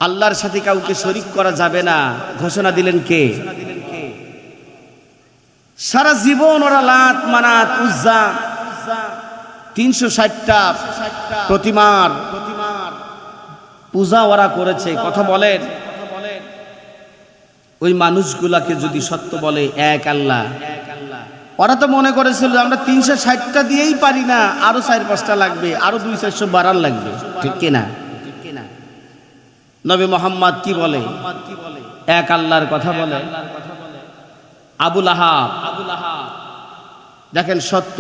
আল্লাহর সাথে কাউকে শরীক করা যাবে না ঘোষণা দিলেন কে? সারা জীবন ওরা লাত মানাত উজ্জা 360টা প্রতিমার পূজা ওরা করেছে। কথা বলেন, ওই মানুষগুলাকে যদি সত্য বলে এক আল্লাহ, ওরা তো মনে করেছিল আমরা 360টা দিয়েই পারি না, আরো 4-5টা লাগবে, আরো 200-400 বাড়ার লাগবে, ঠিক কিনা? নবী মুহাম্মদ কি বলে? এক আল্লাহর কথা বলে। আবু লাহাব, দেখেন সত্য,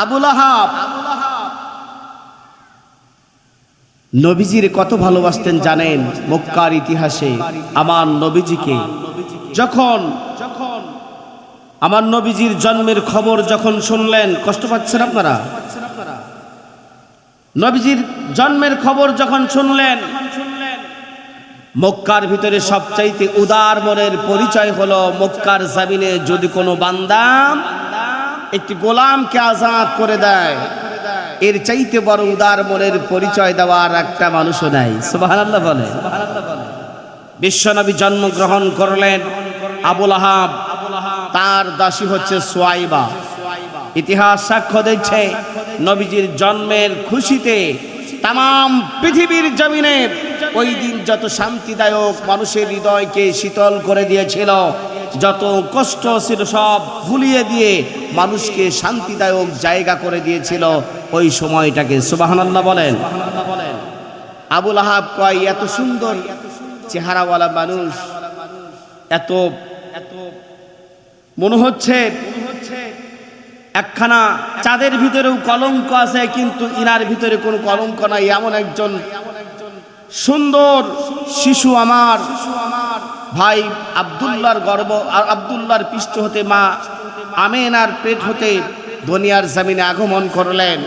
আবু লাহাব নবীজির কত ভালোবাসতেন জানেন? মক্কার ইতিহাসে আমার নবীজিকে যখন আমার নবীজির জন্মের খবর যখন শুনলেন, কষ্ট পাচ্ছেন আপনারা? নবীজির জন্মের খবর যখন শুনলেন, মক্কার ভিতরে সবচাইতে উদার মনের পরিচয় হলো মক্কার জমিনে যদি কোনো বান্দা একটি গোলামকে আজাদ করে দেয়, এর চাইতে বড় উদার মনের পরিচয় দেওয়ার একটা মানুষও নাই। সুবহানাল্লাহ বলে। বিশ্বনবী জন্মগ্রহণ করলেন, আবু লাহাব তার দাসী হচ্ছে সুয়াইবা। ইতিহাস সাক্ষ্য দিচ্ছে নবীজির জন্মের খুশিতে তাম পৃথিবীর জমিনে ওই দিন যত শান্তিদায়ক মানুষের হৃদয়কে শীতল করে দিয়েছিল, যত কষ্ট ছিল সব ভুলিয়ে দিয়ে মানুষকে শান্তিদায়ক জায়গা করে দিয়েছিল ওই সময়টাকে। সুবহানাল্লাহ বলেন। আবু লাহাব কয়, এত সুন্দর চেহারাওয়ালা মানুষ, এত মনে হচ্ছে একখানা চাঁদের ভিতরেও কলঙ্ক আছে, কিন্তু ইনার ভিতরে কোনো কলঙ্ক নাই, এমন একজন সুন্দর শিশু আমার ভাই আব্দুল্লাহর গর্ভ আর আব্দুল্লাহর পৃষ্ঠ হতে মা আমেনার পেট হতে দুনিয়ার জমিনে আগমন করলেন।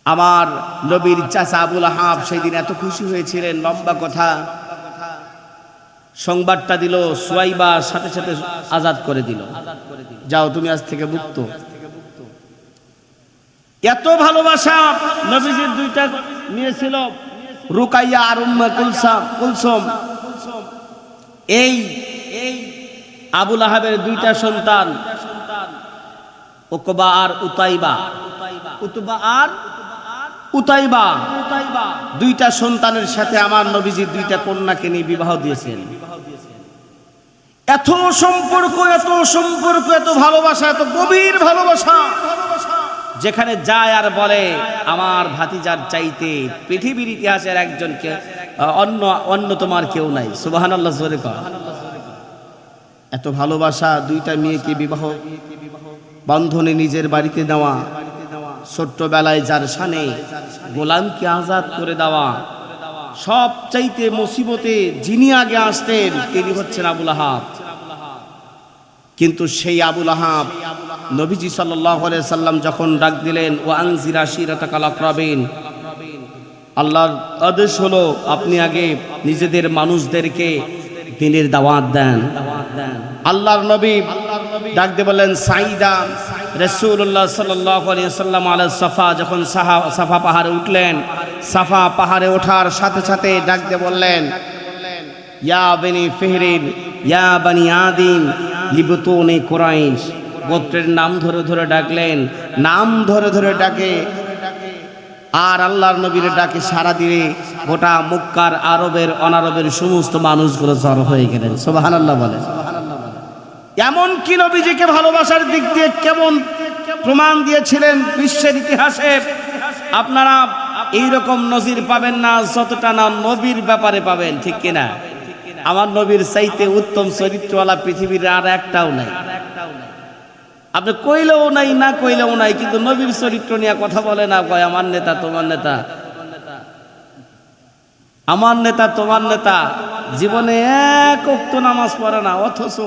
আমার নবীর চাচা আবু লাহাব সেদিন এত খুশি হয়েছিলেন, লম্বা কথা। সংবাদটা দিল, সুয়াইবা সাথে সাথে আজাদ করে দিল, যাও তুমি আজ থেকে মুক্ত। এত ভালোবাসা নবীজির দুইটা মেয়ে ছিল, রুকাইয়া আর উম্মে কুলসুম। এই আবু লাহাবের দুইটা সন্তান, উকবা আর উতাইবা, উতবা আর উতাইবা, দুইটা সন্তানের সাথে আমার নবীজি দুইটা কন্যাকে নিয়ে বিবাহ দিয়েছেন। এত সম্পর্ক, এত ভালোবাসা, এত গভীর ভালোবাসা, যেখানে যায় আর বলে আমার ভাতিজার চাইতে পৃথিবীর ইতিহাসের একজনকে অন্য তোমার কেউ নাই। সুবহানাল্লাহ জোরে কর। এত ভালোবাসা, দুইটা মেয়েকে বিবাহ বন্ধনে নিজের বাড়িতে নেওয়া, ছোট্টবেলায় যার শানে গোলামকে আজাদ করে দেওয়া, সব চাইতে মুসিবতে যিনি আগে আসতেন তিনি হচ্ছেন আবু লাহাব। কিন্তু সেই আবু লাহাব নবীজি সাল্লাল্লাহু আলাইহি সাল্লাম যখন ডাক দিলেন, ওয়া আনজির আশিরাতাকাল আকরাবিন, আল্লাহর আদেশ হলো আপনি আগে নিজেদের মানুষদেরকে দ্বীনের দাওয়াত দেন। আল্লাহর নবী ডাক দিয়ে বললেন, সাইদা রাসূলুল্লাহ সাল্লাল্লাহু আলাইহি সাল্লাম আলা সাফা, যখন সাফা পাহাড়ে উঠলেন, সাফা পাহাড়ে ওঠার সাথে সাথে ডাক দিয়ে বললেন, ইয়া বনি ফিহরিন ইয়া বনি আদিম লিবতুনি কুরাইশ, গোত্রের নাম ধরে ধরে ডাকলেন, নাম ধরে ধরে ডাকে। আর আল্লাহর নবীর ডাকে সারা দিলে গোটা মক্কার আরবের অনারবের সমস্ত মানুষগুলো জড়ো হয়ে গেলেন। সুবহানাল্লাহ বলেন। এমন কি নবীজিকে ভালোবাসার দিক দিয়ে কেমন প্রমাণ দিয়েছিলেন বিশ্বের ইতিহাসে, আপনারা এইরকম নজির পাবেন না যতটা না নবীর ব্যাপারে পাবেন, ঠিক কিনা? আমার নবীর চাইতে উত্তম চরিত্রওয়ালা পৃথিবীর আর একটাও নাই। আপনি কইলেও নাই, না কইলেও নাই, কিন্তু নবীর চরিত্র নিয়ে কথা বলে না, কয় আমার নেতা তোমার নেতা, আমার নেতা তোমার নেতা, জীবনে এক ওয়াক্ত নামাজ পড়ে না, অথচ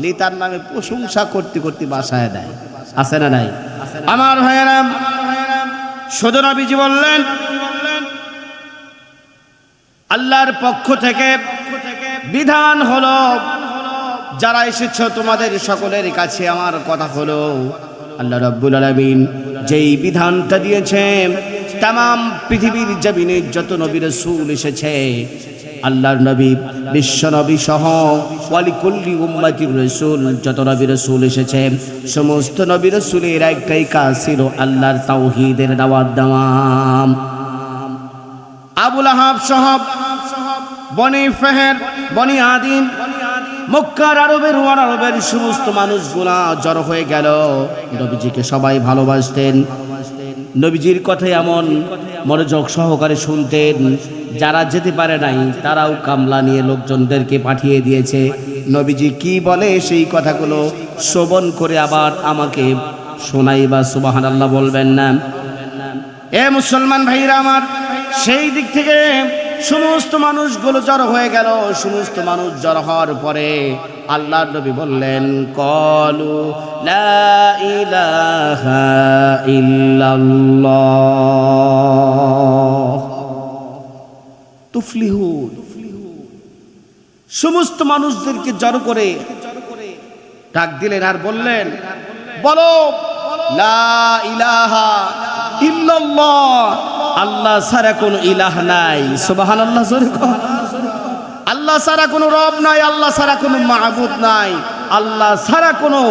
নেতার নামে প্রশংসা করতে করতে বাসায় দেয়। আছে না নাই? আমার ভাইয়েরা, শুধু নবীজি বললেন, আল্লাহর পক্ষ থেকে বিধান হলো, যারা এসেছো তোমাদের সকলের কাছে আমার কথা হলো, আল্লাহ রাব্বুল আলামিন যেই বিধানটা দিয়েছেন तमाम পৃথিবীর জমিনে যত নবী রাসূল এসেছে আল্লাহর নবী বিশ্ব নবী সহ ওয়ালিকুল্লি উম্মতির রাসূল যত নবী রাসূল এসেছে সমস্ত নবী রাসূলের একটাই কাজ ছিল আল্লাহর তাওহীদের দাওয়াত দেওয়া। আবু লাহাব সহ বনি ফেহের বনি আদিম মক্কার আরবের আরবের সমস্ত মানুষগুলা জড়ো হয়ে গেল। নবীজিকে সবাই ভালোবাসতেন, নবীজির কথা এমন মনোযোগ সহকারে শুনতেন, যারা যেতে পারে নাই তারাও কামলা নিয়ে লোকজনদেরকে পাঠিয়ে দিয়েছে। নবীজি কি বলে সেই কথাগুলো শ্রবণ করে আবার আমাকে শোনাই বা সুবহানাল্লাহ বলবেন না। এ মুসলমান ভাইরা আমার, সেই দিক থেকে সমস্ত মানুষগুলো জড়ো হয়ে গেল। সমস্ত মানুষ জড়ো হওয়ার পরে আল্লাহর নবী বললেন, কলু লা ইলাহা ইল্লাল্লাহ তুফলিহুন। সমস্ত মানুষদেরকে জড়ো করে ডাক দিলেন আর বললেন, বলো লা ইলাহা ইল্লাল্লাহ, আল্লাহ ছাড়া কোনো ইলাহ নাই। সুবহানাল্লাহ জোরে কও। আল্লাহ ছাড়া কোনো রব নাই, আল্লাহ ছাড়া কোনো মাহবুদ নাই, আল্লাহ ছাড়া কোনো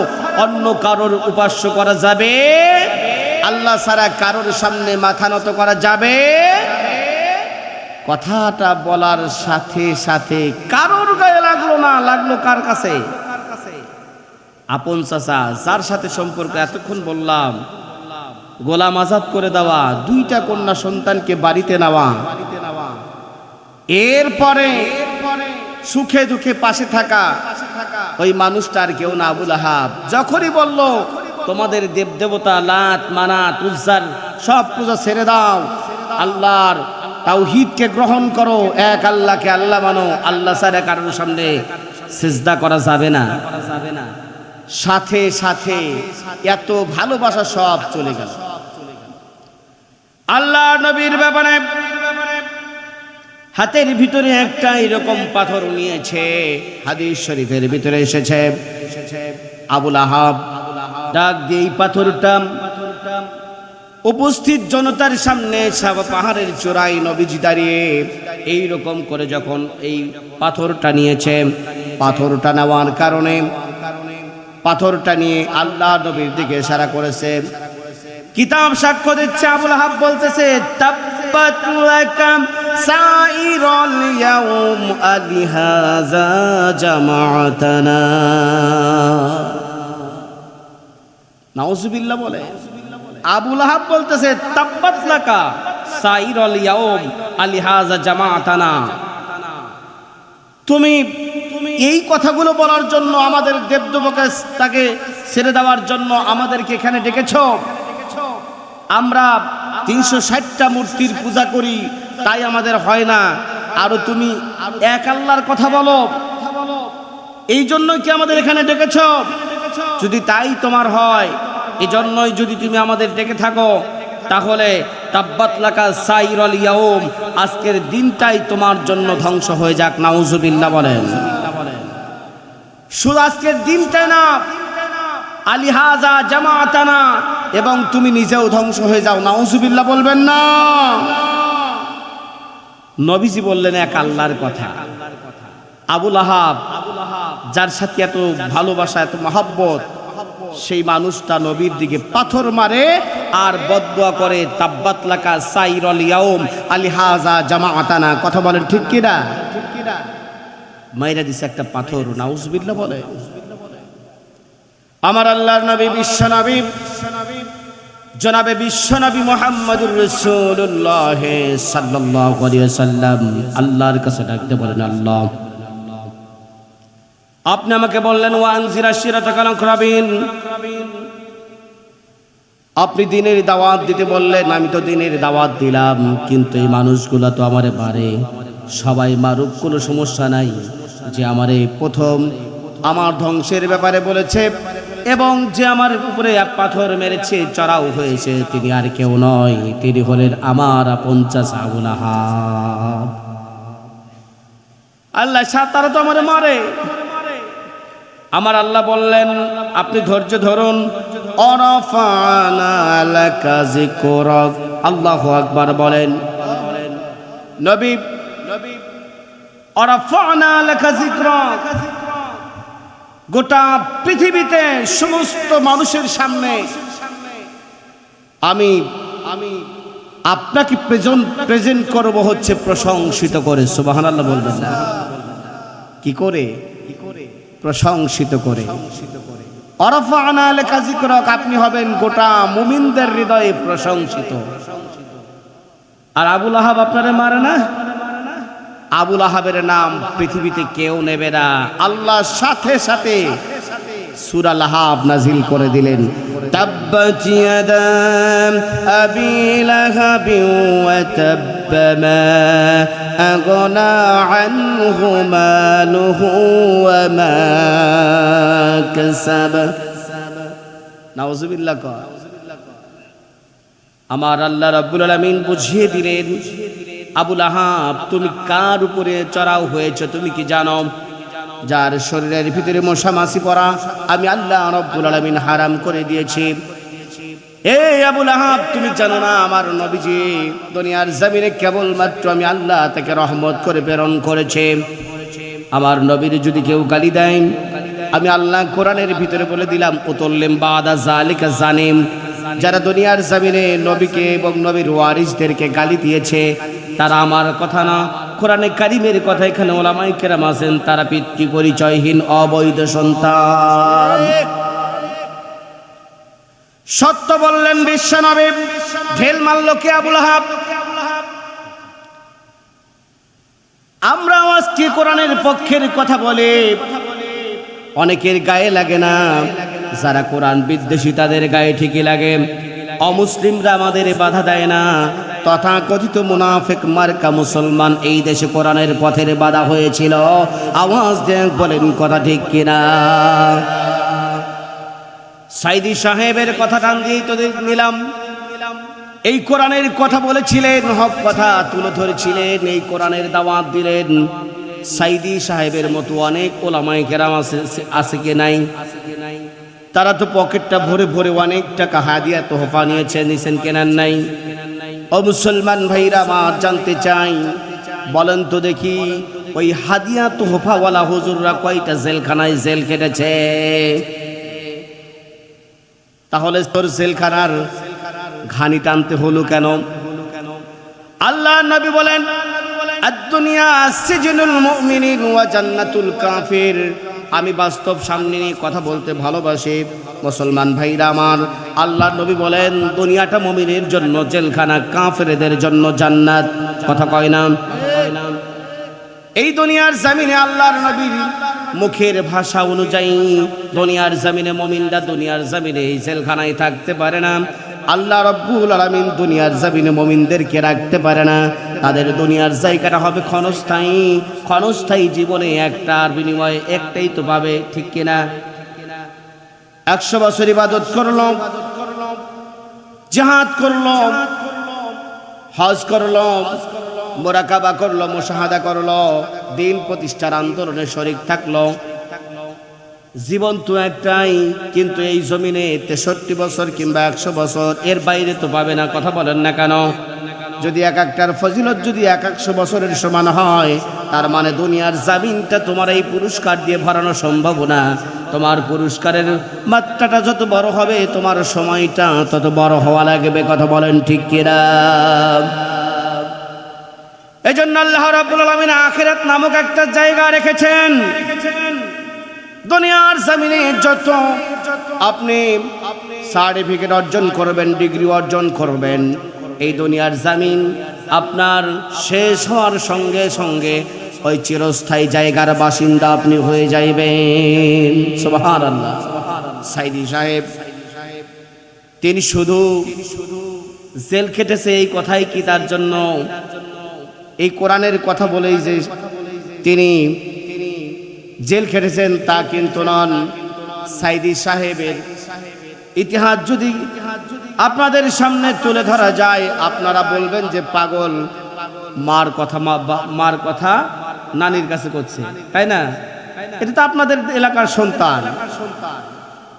অন্য কারোর উপাস্য করা যাবে, আল্লাহ ছাড়া কারোর সামনে মাথা নত করা যাবে। কথাটা বলার সাথে সাথে কারোর গায়ে লাগলো না, লাগলো কার কাছে? আপন চাচা, যার সাথে সম্পর্ক এতক্ষণ বললাম, গোলাম আজাদ করে দেওয়া, দুইটা কন্যা সন্তানকে বাড়িতে নেওয়া, এরপরে সুখে দুঃখে পাশে থাকা ওই মানুষটার কেউ না। আবু লাহাব যখনই বলল তোমাদের দেবদেবতা লাত মানাত উজ্জার সব পূজা ছেড়ে দাও, আল্লাহর তাওহীদকে গ্রহণ করো, এক আল্লাহকে আল্লাহ মানো, আল্লাহ ছাড়া কারোর সামনে সিজদা করা যাবে না, সাথে সাথে এত ভালোবাসা সব চলে গেল। আল্লাহ নবীর ব্যাপারে হাতের ভিতরে একটা এরকম পাথর নিয়েছে, হাদিস শরীফের ভিতরে এসেছে। আবু লাহাব ডাক দিয়ে এই পাথরটা উপস্থিত জনতার সামনে পাহাড়ের চূড়ায় নবীজি দাঁড়িয়ে এইরকম করে যখন এই পাথরটা নিয়েছে, পাথরটা নেওয়ার কারণে পাথরটা নিয়ে আল্লাহ নবীর দিকে ইশারা করেছে। কিতাব সাক্ষ্য দিচ্ছে, আবু লাহাব বলতেছে, তাব্বাত লাকা সাইরাল ইয়াউম আলিহাযা জামাআতানা। নাউযুবিল্লাহ বলে। আবু লাহাব বলতেছে, তাব্বাত লাকা সাইরাল ইয়াউম আলিহাযা জামাআতানা, তুমি এই কথাগুলো বলার জন্য, আমাদের দেবদেবকে তাকে ছেড়ে দেওয়ার জন্য আমাদেরকে এখানে ডেকেছো। আমরা 360টা মূর্তির পূজা করি, তাই আমাদের হয় না, আরো তুমি এক আল্লাহর কথা বলো, এই জন্যই কি আমাদের এখানে ডেকেছো? যদি তাই তোমার হয়, এই জন্যই যদি তুমি আমাদের ডেকে থাকো, তাহলে তাব্বাত লাকা সাইরাল ইয়াউম, আজকের দিনটাই তোমার জন্য ধ্বংস হয়ে যাক। নাউযুবিল্লাহ বলেন। শুধু আজকের দিনটা না, আলিহাযা জামাআতানা, এবং তুমি নিজেও ধ্বংস হয়ে যাও। নাউযুবিল্লাহ বলবেন না। নবীজি বললেন এক আল্লাহর কথা। আবু লাহাব যার সাথে এত ভালোবাসা, এত মহব্বত, সেই মানুষটা নবীর দিকে পাথর মারে আর বদদুয়া করে, তাব্বাত লাকা সাইরাল ইয়াউম আলিহাযা জামাআতানা। কথা বলেন ঠিক কি না? মাইরা দিছে একটা পাথর। নাউযুবিল্লাহ বলে। আমার আল্লাহর নবী বিশ্ব নবী জনাবে বিশ্ব নবী মুহাম্মদুর রাসূলুল্লাহ সাল্লাল্লাহু আলাইহি ওয়াসাল্লাম আল্লাহর কাছে ডাকতে বলেন, আল্লাহ আপনি আমাকে বললেন ওয়ানজির আশিরাতাকাল আকরাবিন, আপনি দিনের দাওয়াত দিতে বললেন, আমি তো দিনের দাওয়াত দিলাম, কিন্তু এই মানুষগুলো তো আমারে মারে। সবাই মারুক, কোনো সমস্যা নাই, যে আমারে প্রথম আমার ধ্বংসের ব্যাপারে বলেছে এবং যে আমার উপরে পাথর মেরেছে, চড়াও হয়েছে, তিনি আর কেউ নয়, তিনি হলেন আমার আপন চাচা আবু লাহাব। আল্লাহ তারা তো আমারে মারে। আমার আল্লাহ বললেন, আপনি ধৈর্য ধরুন, ওয়ারাফা'না লাকা যিকরাক। আল্লাহু আকবার বলেন। নবী ওয়ারাফা'না লাকা যিকরাক, গোটা পৃথিবীতে সমস্ত মানুষের সামনে আমি আপনাকে প্রেজেন্ট করব হচ্ছে প্রশংসিত করে। সুবহানাল্লাহ বলবেন না? কি করে? প্রশংসিত করে। ওয়ারাফা'না লাকা যিকরাক, আপনি হবেন গোটা মুমিনদের হৃদয়ে প্রশংসিত। আর আবু লাহাব আপনারে মারে না? আবু লাহাবের নাম পৃথিবীতে কেউ নেবে না। আল্লাহ সাথে সাথে সূরা লাহাব নাজিল করে দিলেন। তাব্বাত ইয়াদা আবি লাহাবিন ওয়া তাব্বা মা আগনা আনহু মালুহু ওয়া মা কাসাবা। নাউযুবিল্লাহ। আমার আল্লাহ রাব্বুল আলামিন বুঝিয়ে দিলেন, আবু লাহাব তুমি কার উপরে চড়াও হয়েছে তুমি কি জানো? যার শরীরের ভিতরে মশা মাছি পড়া আমি আল্লাহ রাব্বুল আলামিন হারাম করে দিয়েছি। এই আবু লাহাব তুমি জানো না আমার নবীজি দুনিয়ার জমিনে কেবলমাত্র আমি আল্লাহ তাকে রহমত করে প্রেরণ করেছে। আমার নবীর যদি কেউ গালি দেয় আমি আল্লাহ কোরআনের ভিতরে বলে দিলাম উতুল্লিম বাদা যালিকা জানিম। যারা দুনিয়ার জমিনে নবীকে এবং নবীর ওয়ারিসদেরকে গালি দিয়েছে তারা আমার কথা না, কোরআনে কারিমের কথা। এখানে ওলামায়ে কেরাম আছেন, তারা পিতৃ পরিচয়হীন অবৈধ সন্তান। সত্য বললেন বিশ্বনবী, ঢেল মারল কে? আবু লাহাব। আমরা আজকে কোরআনের পক্ষের কথা বলে অনেকের গায়ে লাগে না, যারা কোরআন বিদ্বেষী তাদের গায়ে ঠিকই লাগে। অমুসলিমরা আমাদের বাধা দেয় না। তথাকথিত মুনাফিক মার্কা মুসলমান এই দেশে কোরআনের পথের বাধা হয়েছিল। আওয়াজ দেন বলেন কথা ঠিক কিনা? সাইদি সাহেবের কথা টান দিয়েই তো নিলাম। এই কোরআনের কথা বলেছিলেন, হক কথা তুলে ধরেছিলেন, এই কোরআনের দাওয়াত দিলেন। সাইদি সাহেবের মতো অনেক ওলামায়ে কেরাম আছে কি নাই? তারা তো পকেটটা ভরে ভরে অনেক টাকা হাদিয়া তোহফা নিয়েছেন কেনার নাই? ও মুসলমান ভাইরা আমার, জানতে চাই বলেন তো দেখি ওই হাদিয়া তোহফাওয়ালা হুজুররা কয়টা জেলখানায় জেল কেটেছে? তাহলে তোর জেলখানার ঘানি টানতে হলো কেন? আল্লাহ নবী বলেন আদ-দুনিয়া সিজনুল মুমিনিন ওয়া জান্নাতুল কাফির। আমি বাস্তব সামনে নিয়ে কথা বলতে ভালোবাসি মুসলমান ভাইরা আমার। আল্লাহ নবী বলেন দুনিয়াটা মুমিনের জন্য জেলখানা, কাফেরদের জন্য জান্নাত। কথা কয় না? এই দুনিয়ার জমিনে আল্লাহর নবীর মুখের ভাষা অনুযায়ী দুনিয়ার জমিনে মুমিনরা দুনিয়ার জমিনে এই জেলখানায় থাকতে পারে না। আল্লাহ রাব্বুল আলামিন দুনিয়ার জমিনে মুমিনদেরকে রাখতে পারে না। তাদের দুনিয়ার জায়গাটা হবে ক্ষণস্থায়ী। ক্ষণস্থায়ী জীবনে একটার বিনিময়ে একটাই তো পাবে, ঠিক কিনা? 100 বছর ইবাদত করলো, জিহাদ করলো, হজ করলো, মুরাকাবা করলো, মুশাহাদা করলো, দিন প্রতিষ্ঠার আন্দোলনে শরীক থাকলো। জীবন তো একটাই, কিন্তু এই জমিনে 63 বছর কিংবা 100 বছর এর বাইরে তো পাবে না। কথা বলেন না কেন? যদি এক একটার ফজিলত যদি 100 বছরের সমান হয়, তার মানে দুনিয়ার জামিনটা তোমার এই পুরস্কার দিয়ে ভরানো সম্ভব না। তোমার পুরস্কারের মাত্রাটা যত বড় হবে তোমার সময়টা তত বড় হওয়া লাগবে। কথা বলেন ঠিক কিনা? এজন্য আল্লাহ রাব্বুল আলামিন আখিরাত নামক একটা জায়গা রেখেছেন। দুনিয়ার জমিনে যত আপনি সার্টিফিকেট অর্জন করবেন, ডিগ্রি অর্জন করবেন, এই দুনিয়ার জমিন আপনার শেষ হওয়ার সঙ্গে সঙ্গে ওই চিরস্থায়ী জায়গার বাসিন্দা আপনি হয়ে যাইবেন। সুবহানাল্লাহ। সাইদি সাহেব তিনি শুধু জেল খেটেছে এই কথাই কি তার জন্য? এই কোরআনের কথা বলেই যে তিনি জেল খেটেছেন তা কিন্তু নন। সাইদি সাহেবের ইতিহাস যদি আপনাদের সামনে তুলে ধরা যায় আপনারা বলবেন যে পাগল, মার কথা নানির কাছে করছে, তাই না? এটা তো আপনাদের এলাকার সন্তান।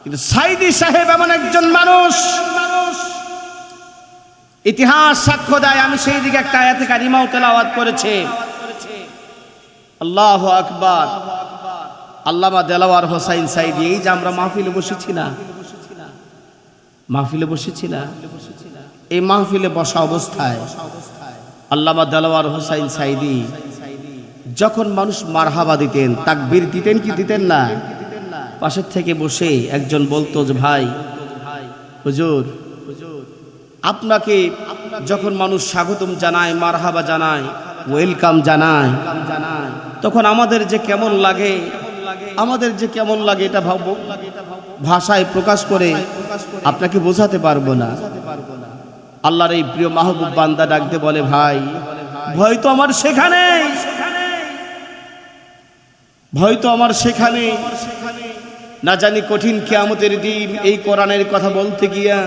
কিন্তু সাইদি সাহেব এমন একজন মানুষ, ইতিহাস সাক্ষ্য দেয়। আমি সেই দিকে একটা আয়াতে কারিমাও তেলাওয়াত করেছি। আল্লাহু আকবার। আল্লামা দেলাওয়ার হোসাইন সাইদি, এই যে আমরা মাহফিলে বসেছি না, মাহফিলে বসেছি না, এই মাহফিলে বসা অবস্থায় আল্লামা দেলাওয়ার হোসাইন সাইদি যখন মানুষ মারহাবা দিতেন, তাকবীর দিতেন কি দিতেন না, পাশের থেকে বসে একজন বলতো যে ভাই হুজুর, আপনাকে যখন মানুষ স্বাগতম জানায়, মারহাবা জানায়, ওয়েলকাম জানায়, তখন আমাদের যে কেমন লাগে, আমাদের যে কেমন লাগে এটা ভাষায় প্রকাশ করে আপনাকে বোঝাতে পারবো না। আল্লাহর এই প্রিয় মাহবুব বান্দা ডাকতে বলে, ভাই ভয় তো আমার সেখানে, ভয় তো আমার সেখানে। না জানি কঠিন কিয়ামতের দিন এই কোরআনের কথা বলতে গিয়া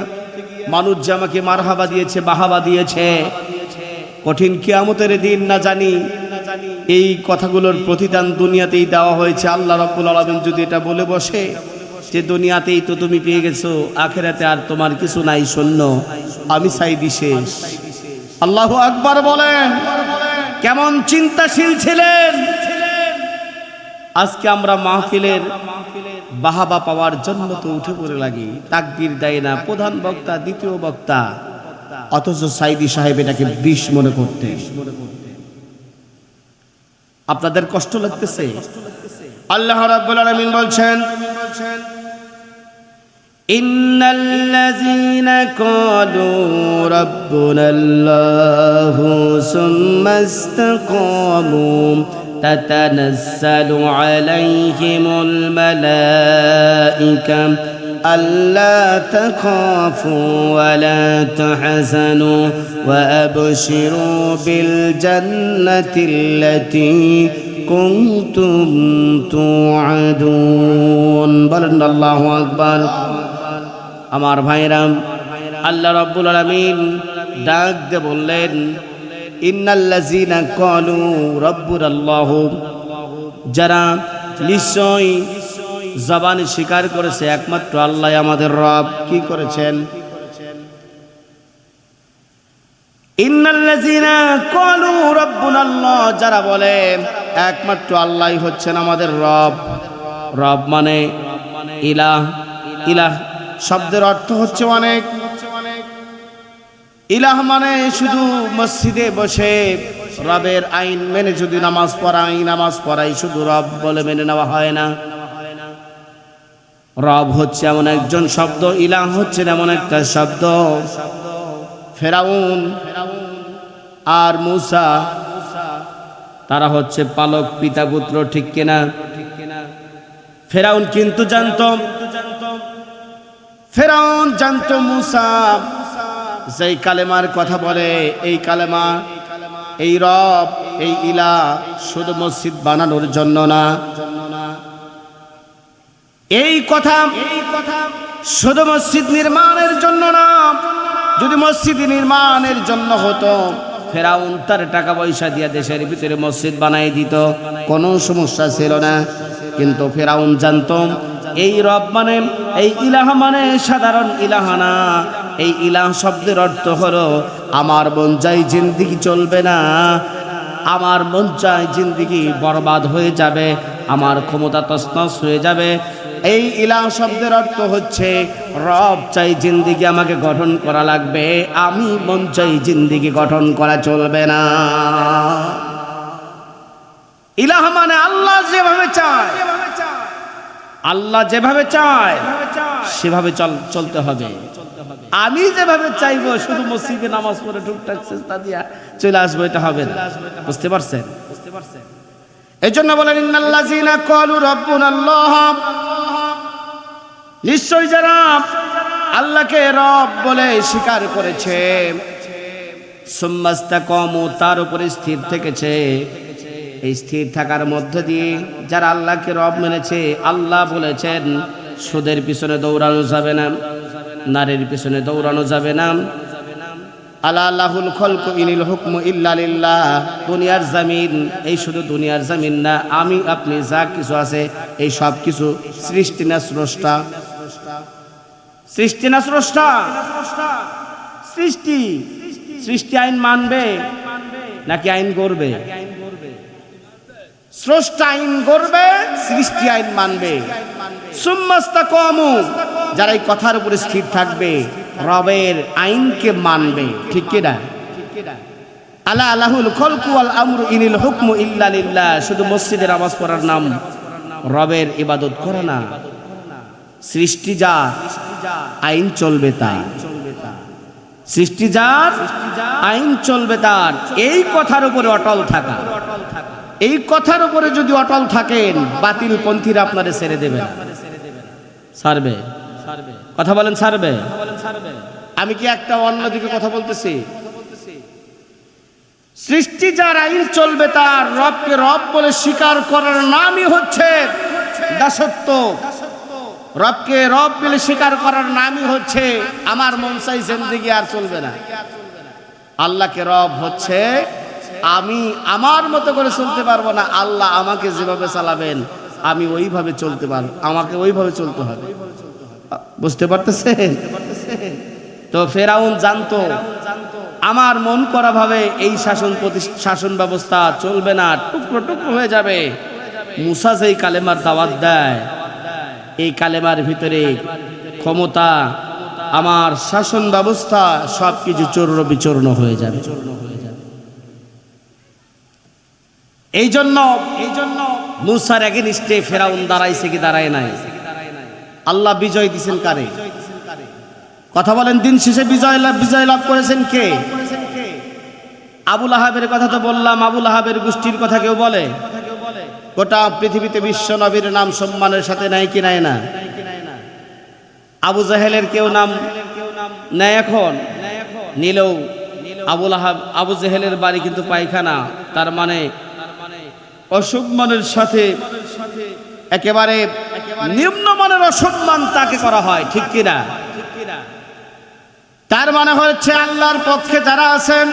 মানুষ যে আমাকে মারহাবা দিয়েছে, বাহাবা দিয়েছে, কঠিন কিয়ামতের দিন না জানি এই কথাগুলোর প্রতিদান দুনিয়াতেই দেওয়া হয়েছে। আল্লাহ রাব্বুল আলামিন যদি এটা বলে বসে যে দুনিয়াতেই তো তুমি পেয়ে গেছো, আখিরাতে আর তোমার কিছু নাই, শূন্য, আমি সাইদি শেষ। আল্লাহু আকবার বলেন। কেমন চিন্তাশীল ছিলেন। আজকে আমরা মাহফিলের বাহাবা পাওয়ার জন্য তো উঠে পড়ে লাগি, তাকবীর দেয় না প্রধান বক্তা, দ্বিতীয় বক্তা, অথচ সাইদি সাহেব এটাকে বিষ মনে করতে। আপনাদের কষ্ট লাগতেছে? আল্লাহ রাব্বুল আলামিন বলছেন, ইন্নাল্লাযীনা ক্বালু রাব্বুনাল্লাহু সুম্মা ইসতাকামু তাতানাজ্জালু আলাইহিমুল মালাঈকা আল্লা তাখাফু ওয়া লা তাহজানু ওয়া আবশিরু বিল জান্নাতিল্লাতী কুনতুম তুআদুন। বলেন আল্লাহু আকবার। আমার ভাইরাম, আল্লাহ রাব্বুল আলামিন ডাক দিয়ে বললেন, ইন্নাল্লাযীনা ক্বালু রাব্বুনাল্লাহু, যারা নিশ্চয় জবানে স্বীকার করেছে একমাত্র আল্লাহ আমাদের রব। কি করেছেন? ইন্নাল্লাযীনা ক্বালু রাব্বুনাল্লাহ, যারা বলে একমাত্র আল্লাহই হচ্ছেন আমাদের রব। রব মানে ইলাহ। ইলাহ শব্দের অর্থ হচ্ছে অনেক। ইলাহ মানে শুধু মসজিদে বসে রবের আইন মেনে যদি নামাজ পড়াই শুধু রব বলে মেনে নেওয়া হয় না। রব হচ্ছে এমন একজন শব্দ, ইলাহ হচ্ছে এমন একটা শব্দ। ফেরাউন আর মূসা তারা হচ্ছে পালক পিতা পুত্র, ঠিক কিনা? ফেরাউন কিন্তু জানতো মূসা যেই কালেমার কথা বলে, এই কালেমা, এই রব, এই ইলাহ শুধু মসজিদ বানানোর জন্য না। এই কথা শুধু মসজিদ নির্মাণের জন্য না। যদি মসজিদ নির্মাণের জন্য হতো, ফেরাউন তার টাকা পয়সা দিয়ে দেশের ভিতরে মসজিদ বানাই দিত, কোনো সমস্যা ছিল না। কিন্তু ফেরাউন জানতো এই রব মানে, এই ইলাহ মানে সাধারণ ইলাহ না। এই ইলাহ শব্দের অর্থ হলো আমার মন চাই জিন্দেগি চলবে না, আমার মন চাই জিন্দেগি বরবাদ হয়ে যাবে, আমার ক্ষমতা তছনছ হয়ে যাবে। এই ইলাহ শব্দের অর্থ হচ্ছে রব চাই জিন্দেগি আমাকে গঠন করা লাগবে, আমি মন চাই জিন্দেগি গঠন করা চলবে না। ইলাহ মানে আল্লাহ যেভাবে চায়, আল্লাহ যেভাবে চায় সেভাবে চলতে হবে। আমি যেভাবে চাইবো শুধু মসজিদে নামাজ পড়ে টুকটাক সিজদা দিয়া চলে আসবো, এটা হবে না। বুঝতে পারছেন? এই জন্য বলেন, ইন্নাল্লাযীনা ক্বালু রাব্বুনাল্লাহ, নিশ্চয় যারা আল্লাহকে রব বলে স্বীকার করেছে, সুম্মা ইসতাকামু, তার উপরে স্থির থেকেছে। এই স্থির থাকার মধ্য দিয়ে যারা আল্লাহকে রব মেনেছে, আল্লাহ বলেছেন সুদের পিছনে দৌড়ানো যাবে না, নারীর পিছনে দৌড়ানো যাবে না। আলা লাহুল খলকু ইনিল হুকমু ইল্লা লিল্লাহ। দুনিয়ার জমিন, এই শুধু দুনিয়ার জমিন না, আমি আপনি যা কিছু আছে এই সব কিছু সৃষ্টি না স্রষ্টা। সৃষ্টি না স্রষ্টা? সৃষ্টি। সৃষ্টি আইন মানবে নাকি আইন করবে? স্রষ্টা আইন করবে, সৃষ্টি আইন মানবে। সুম্মাস্তাকামু, যারা এই কথার উপরে স্থির থাকবে, রবের আইনকে মানবে। ঠিক কি না? আলা আলাহুল খলকু ওয়াল আমরু ইনিল হুকমু ইল্লা লিল্লাহ। শুধু মসজিদে নামাজ পড়ার নাম রবের ইবাদত করা না। সৃষ্টি যার, আইন চলবে তার। সৃষ্টি যার, আইন চলবে তার। এই কথার উপরে অটল থাকা, এই কথার উপরে যদি অটল থাকেন, বাতিল পন্থীরা আপনারে ছেড়ে দেবে না। ছাড়বে? কথা বলেন, ছাড়বে? আমি কি একটা অন্যদিকে কথা বলতেছি? সৃষ্টি যার, আইন চলবে তার। রবকে রব বলে স্বীকার করার নামই হচ্ছে দাসত্ব। রবকে রব বলে স্বীকার করার নামই হচ্ছে আমার মন চাই জিন্দেগি আর চলবে না। আল্লাহকে রব হচ্ছে আমি আমার মতো করে চলতে পারবো না, আল্লাহ আমাকে যেভাবে চালাবেন আমি ওইভাবে চলতে পারবো, আমাকে ওইভাবে চলতে হবে। বুঝতে পারতেছেন? তো ফেরাউন জানতো আমার মন করা ভাবে এই শাসন ব্যবস্থা চলবে না, টুকরো টুকরো হয়ে যাবে। মুসা যেই কালেমার দাওয়াত দেয়, এই কালেমার ভিতরে ক্ষমতা, আমার শাসন ব্যবস্থা সবকিছু চূর্ণ বিচূর্ণ হয়ে যাবে। এই জন্য মুসার এগেইনস্টে ফেরাউন দাঁড়াইছে কি দাঁড়ায় নাই? আল্লাহ বিজয় দিয়েছেন কারে? কথা বলেন, দিন শেষে বিজয় লাভ করেছেন কে? আবুল আহাবের কথা তো বললাম। আবুল আহাবের গোষ্ঠীর কথা কেউ বলে? গোটা পৃথিবীতে বিশ্ব নবীর নাম সম্মানের সাথে নাই কি নাই না? আবু জাহেলের কেউ নাম নেয় এখন? নিলেও আবু জাহেলের বাড়ি কিন্তু পায়খানা। তার মানে অসম্মানের সাথে একেবারে নিম্নমানের অসম্মান তাকে করা হয়। ঠিক কিনা? তার মানে হচ্ছে আল্লাহর পক্ষে যারা আছেন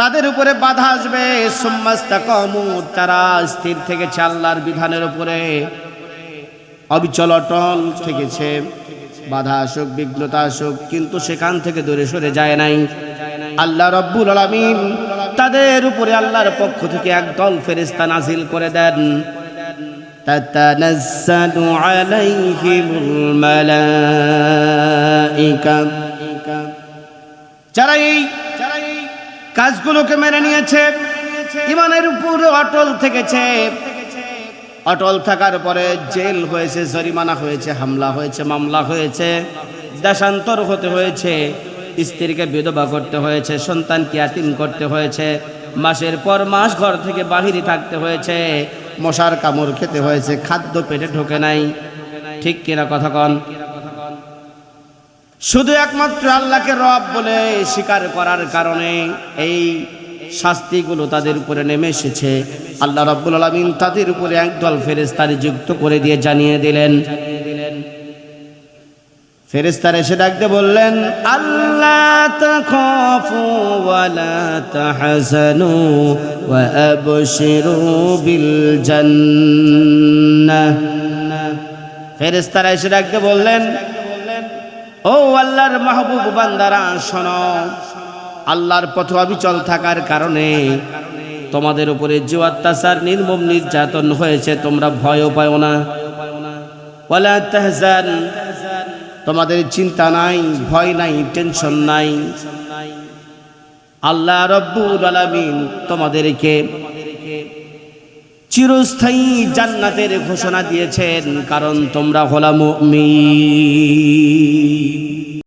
তাদের উপরে বাধা আসবে। সুম্মাস্তাকামু, তারা স্থির থেকেছে আল্লাহর বিধানের উপরে, অবিচল অটল থেকেছে। বাধা আসুক, বিঘ্নতা আসুক, কিন্তু সেখান থেকে দূরে সরে যায় নাই। আল্লাহ রাব্বুল আলামিন তাদের উপরে আল্লাহর পক্ষ থেকে একদল ফেরেশতা নাজিল করে দেন। তাতানাজ্জালু আলাইহিমুল মালাইকা, যারা এই কাজগুলোকে মেনে নিয়েছে, ঈমানের উপরে অটল থেকেছে। অটল থাকার পরে জেল হয়েছে, জরিমানা হয়েছে, হামলা হয়েছে, মামলা হয়েছে, দেশান্তর হতে হয়েছে, স্ত্রীকে বিধবা করতে হয়েছে, সন্তানকে ইয়াতীম করতে হয়েছে, মাসের পর মাস ঘর থেকে বাহিরে থাকতে হয়েছে, মশার কামড় খেতে হয়েছে, খাদ্য পেটে ঢোকে নাই। ঠিক কিনা কথা কন? শুধু একমাত্র আল্লাহকে রব বলে স্বীকার করার কারণে এই শাস্তিগুলো তাদের উপরে নেমে এসেছে। আল্লাহ রাব্বুল আলামিন তাদের উপরে একদল ফেরেশতা নিযুক্ত করে দিয়ে জানিয়ে দিলেন। ফেরেশতারা এসে ডাকতে বললেন, আল্লাহ তাখাফু ওয়া লা তাহজানু ওয়া আবশিরু বিল জান্নাহ। ফেরেশতারা এসে ডাকতে বললেন, ও আল্লাহর মাহবুব বান্দারা শোনো, আল্লাহর পথে অবিচল থাকার কারণে তোমাদের উপরে যে অত্যাচার, নির্মম নির্যাতন হয়েছে, তোমরা ভয়ও পাও না। ওয়ালা তাহজান, তোমাদের চিন্তা নাই, ভয় নাই, টেনশন নাই। আল্লাহ রাব্বুল আলামিন তোমাদেরকে চিরস্থায়ী জান্নাতের ঘোষণা দিয়েছেন, কারণ তোমরা হলা মুমিন।